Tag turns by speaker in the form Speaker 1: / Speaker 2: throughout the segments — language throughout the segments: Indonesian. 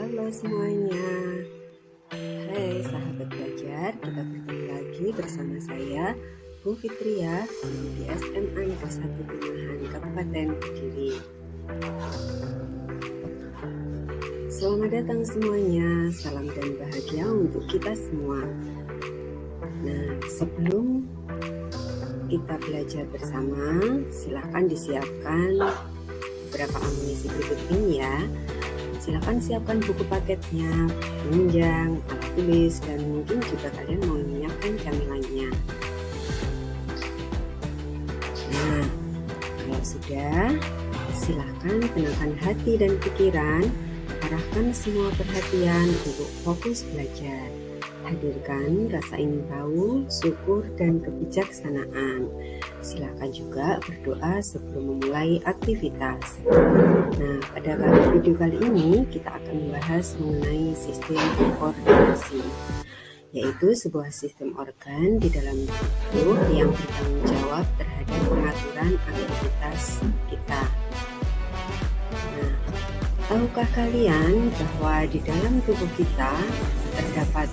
Speaker 1: Halo semuanya. Hai sahabat belajar, kita bertemu lagi bersama saya Bu Fitria di SMA Negeri 1 Pimahan, Kabupaten Kediri. Selamat datang semuanya, salam dan bahagia untuk kita semua. Nah, sebelum kita belajar bersama, silakan disiapkan beberapa amunisi berikut ini ya. Silakan siapkan buku paketnya, penunjang, alat tulis, dan mungkin juga kalian mau menyiapkan camilannya. Nah, kalau sudah, silakan tenangkan hati dan pikiran, arahkan semua perhatian untuk fokus belajar. Hadirkan rasa ingin tahu, syukur, dan kebijaksanaan. Silakan juga berdoa sebelum memulai aktivitas. Nah, pada video kali ini kita akan membahas mengenai sistem koordinasi, yaitu sebuah sistem organ di dalam tubuh yang bertanggung jawab terhadap pengaturan aktivitas kita. Nah, tahukah kalian bahwa di dalam tubuh kita terdapat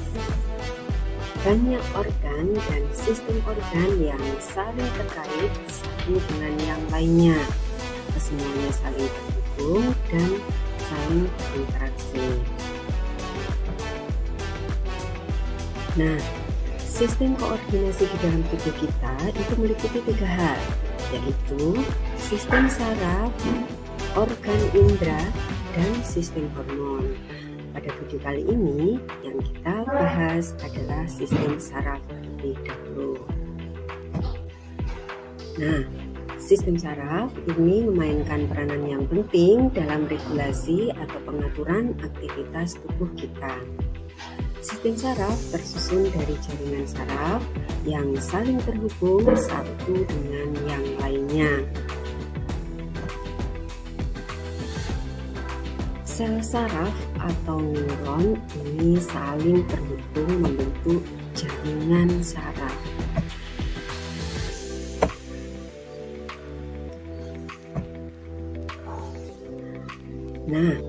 Speaker 1: banyak organ dan sistem organ yang saling terkait satu dengan yang lainnya. Kesemuanya saling terhubung dan saling berinteraksi. Nah, sistem koordinasi di dalam tubuh kita itu meliputi 3 hal, yaitu sistem saraf, organ indera, dan sistem hormon. Pada video kali ini yang kita bahas adalah sistem saraf terlebih dahulu. Nah, sistem saraf ini memainkan peranan yang penting dalam regulasi atau pengaturan aktivitas tubuh kita. Sistem saraf tersusun dari jaringan saraf yang saling terhubung satu dengan yang lainnya. Sel saraf atau neuron ini saling terhubung membentuk jaringan saraf. Nah,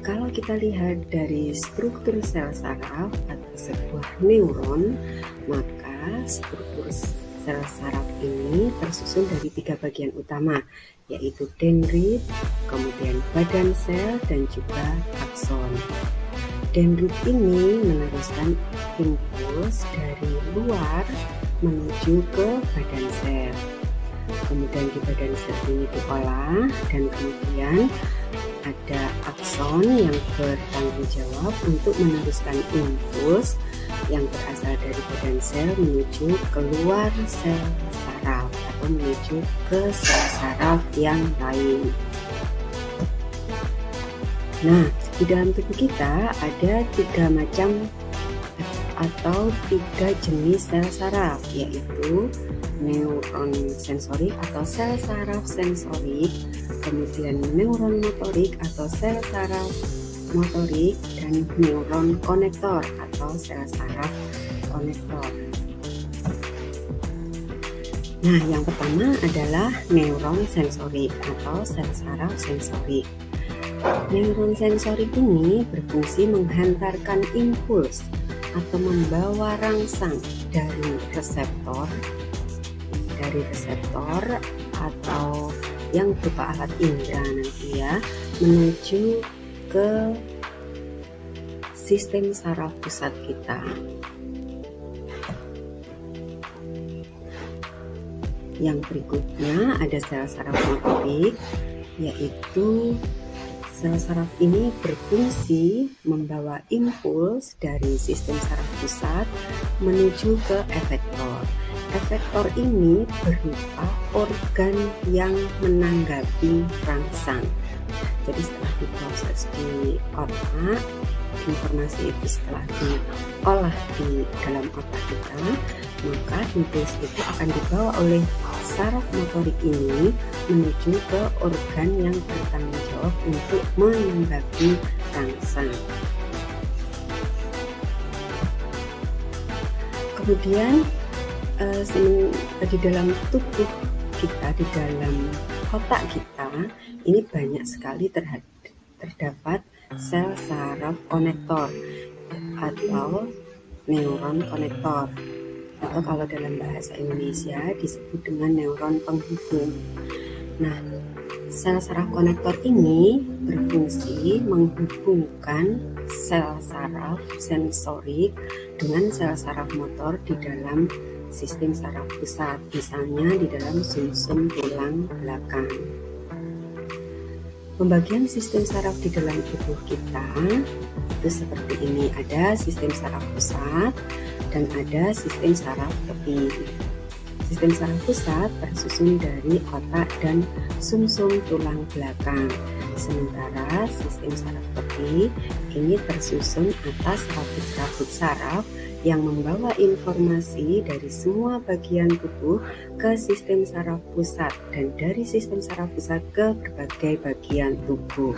Speaker 1: kalau kita lihat dari struktur sel saraf atau sebuah neuron, maka struktur sel saraf ini tersusun dari 3 bagian utama, yaitu dendrit, kemudian badan sel, dan juga akson. Dendrit ini meneruskan impuls dari luar menuju ke badan sel. Kemudian di badan sel ini diolah, dan kemudian ada akson yang bertanggung jawab untuk meneruskan impuls yang berasal dari badan sel menuju keluar sel saraf atau menuju ke sel saraf yang lain. Nah, di dalam tubuh kita ada 3 macam atau 3 jenis sel saraf, yaitu neuron sensorik atau sel saraf sensorik, kemudian neuron motorik atau sel saraf motorik, dan neuron konektor atau sel saraf konektor. Nah, yang pertama adalah neuron sensorik atau sel saraf sensorik. Neuron sensorik ini berfungsi menghantarkan impuls atau membawa rangsang dari reseptor atau yang berupa alat indera nanti ya, menuju ke sistem saraf pusat kita. Yang berikutnya ada sel saraf motorik, yaitu sel saraf ini berfungsi membawa impuls dari sistem saraf pusat menuju ke efektor. Efektor ini berupa organ yang menanggapi rangsang. Jadi setelah diproses di otak, informasi itu setelah diolah di dalam otak kita, maka impuls itu akan dibawa oleh saraf motorik ini menuju ke organ yang bertanggung jawab untuk menanggapi rangsang. Kemudian di dalam tubuh kita, di dalam otak kita, ini banyak sekali terdapat sel saraf konektor atau neuron konektor, atau kalau dalam bahasa Indonesia disebut dengan neuron penghubung. Nah, sel saraf konektor ini berfungsi menghubungkan sel saraf sensorik dengan sel saraf motor di dalam sistem saraf pusat, misalnya di dalam sumsum tulang belakang. Pembagian sistem saraf di dalam tubuh kita itu seperti ini. Ada sistem saraf pusat dan ada sistem saraf tepi. Sistem saraf pusat tersusun dari otak dan sumsum tulang belakang. Sementara sistem saraf tepi ini tersusun atas rabut-rabut saraf yang membawa informasi dari semua bagian tubuh ke sistem saraf pusat dan dari sistem saraf pusat ke berbagai bagian tubuh.